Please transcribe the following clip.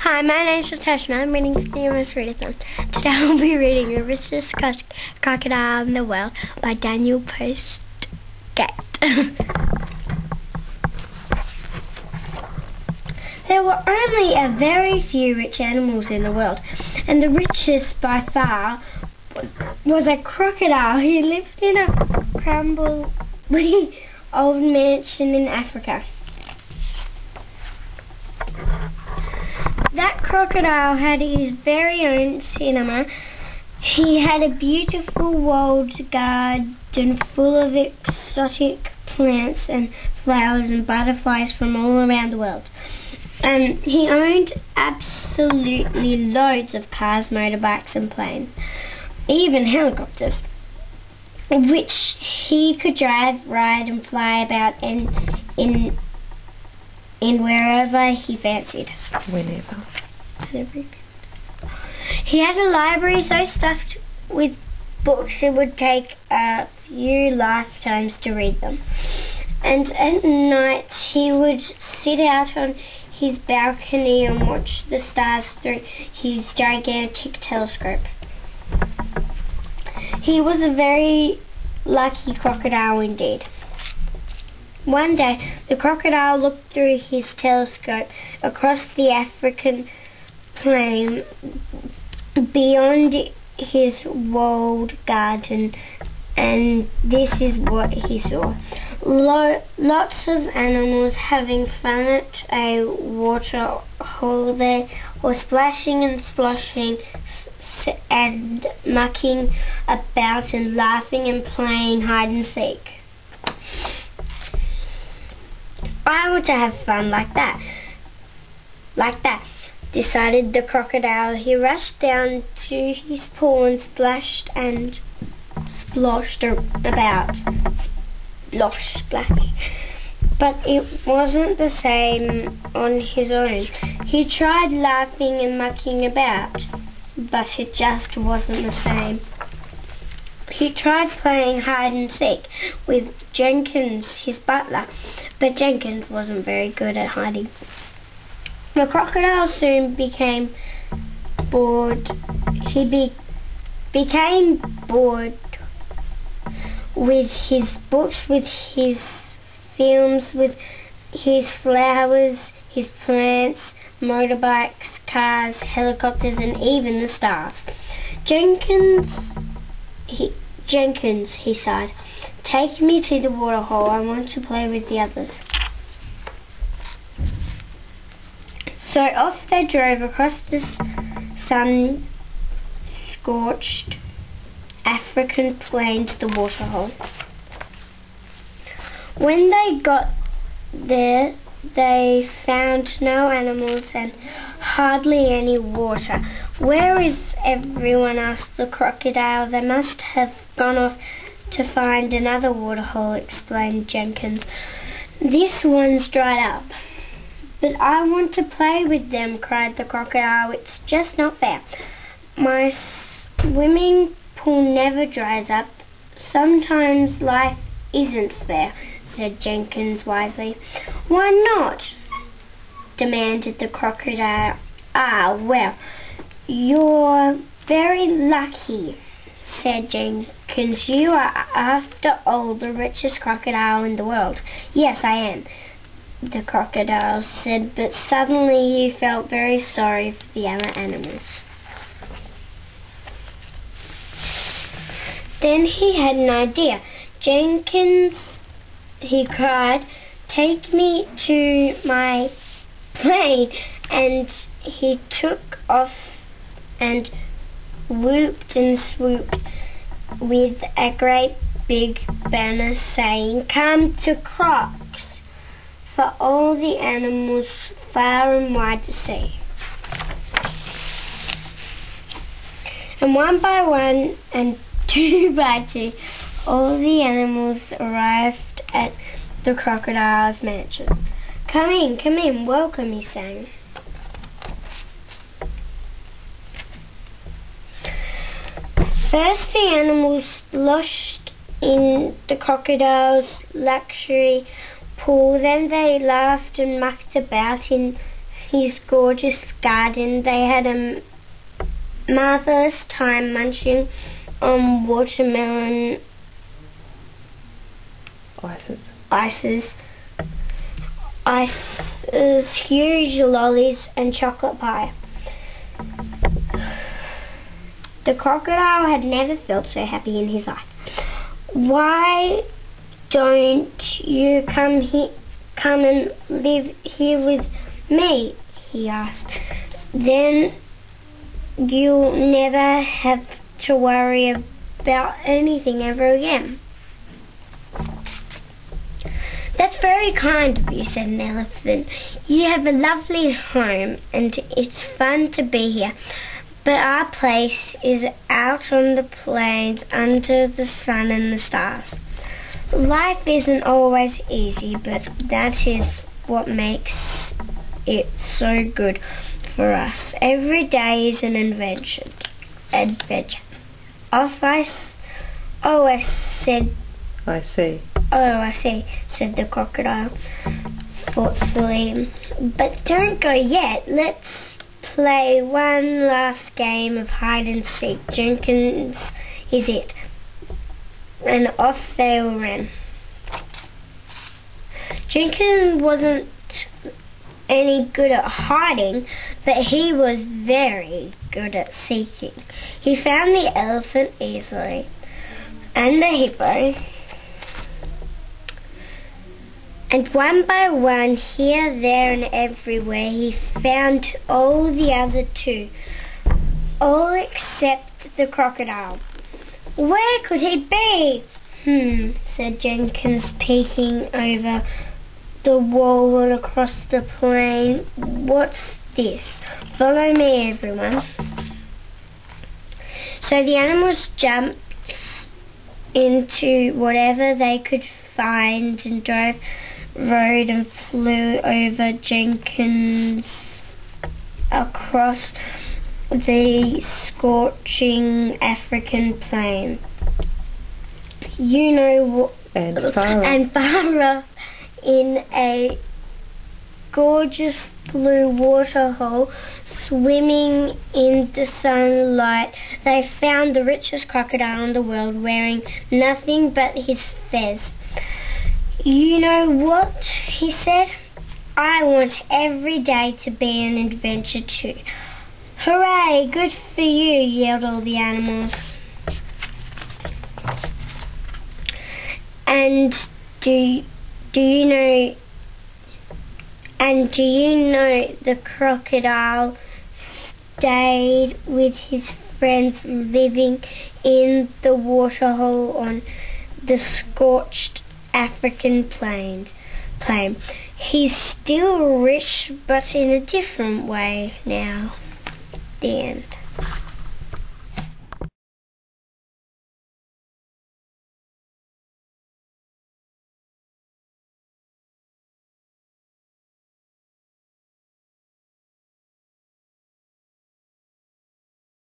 Hi, my name is Tash and I'm reading the MS Readathon. Today I'll be reading The Richest Crocodile in the World by Daniel Postgate. There were only a very few rich animals in the world, and the richest by far was a crocodile who lived in a crumbly old mansion in Africa. That crocodile had his very own cinema. He had a beautiful walled garden full of exotic plants and flowers and butterflies from all around the world. He owned absolutely loads of cars, motorbikes and planes, even helicopters, which he could drive, ride and fly about in wherever he fancied. Whenever. He had a library so stuffed with books it would take a few lifetimes to read them. And at night he would sit out on his balcony and watch the stars through his gigantic telescope. He was a very lucky crocodile indeed. One day, the crocodile looked through his telescope across the African plain beyond his walled garden, and this is what he saw. Lots of animals having fun at a water hole there, or splashing and sploshing and mucking about and laughing and playing hide and seek. I want to have fun like that, decided the crocodile. He rushed down to his pool and splashed and splashed about. Splosh, splash. But it wasn't the same on his own. He tried laughing and mucking about, but it just wasn't the same. He tried playing hide and seek with Jenkins, his butler, but Jenkins wasn't very good at hiding. The crocodile soon became bored. He became bored with his books, with his films, with his flowers, his plants, motorbikes, cars, helicopters, and even the stars. Jenkins, he sighed. Take me to the waterhole. I want to play with the others. So off they drove across the sun-scorched African plain to the waterhole. When they got there, they found no animals and hardly any water. Where is everyone? Asked the crocodile. They must have gone off to find another waterhole, explained Jenkins. This one's dried up. But I want to play with them, cried the crocodile. It's just not fair. My swimming pool never dries up. Sometimes life isn't fair, said Jenkins wisely. Why not? Demanded the crocodile. Ah, well, you're very lucky, said Jenkins. You are, after all, the richest crocodile in the world. Yes, I am, the crocodile said, but suddenly he felt very sorry for the other animals. Then he had an idea. Jenkins, he cried, take me to my plane, and he took off and whooped and swooped with a great big banner saying, "Come to Crocs," for all the animals far and wide to see. And one by one and two by two, all the animals arrived at the crocodile's mansion. Come in, welcome," he sang. First the animals splashed in the crocodile's luxury pool, then they laughed and mucked about in his gorgeous garden. They had a marvellous time munching on watermelon ices, huge lollies and chocolate pie. The crocodile had never felt so happy in his life. "Why don't you come and live here with me?" he asked. "Then you'll never have to worry about anything ever again." "That's very kind of you," said an elephant. "You have a lovely home and it's fun to be here. But our place is out on the plains under the sun and the stars. Life isn't always easy, but that is what makes it so good for us. Every day is an adventure. I see, said the crocodile thoughtfully. "But don't go yet. Let's play one last game of hide and seek. Jenkins is it." And off they all ran. Jenkins wasn't any good at hiding, but he was very good at seeking. He found the elephant easily, and the hippo, and one by one, here, there and everywhere, he found all the other two, all except the crocodile. "Where could he be?" Said Jenkins, peeking over the wall and across the plain. "What's this? Follow me, everyone." So the animals jumped into whatever they could find and rode and flew over Jenkins across the scorching African plain. You know what? And far off in a gorgeous blue waterhole, swimming in the sunlight, they found the richest crocodile in the world, wearing nothing but his fez. "You know what?" he said. "I want every day to be an adventure too." "Hooray! Good for you!" yelled all the animals. And do you know the crocodile stayed with his friends, living in the waterhole on the scorched African plain. He's still rich, but in a different way now. The end.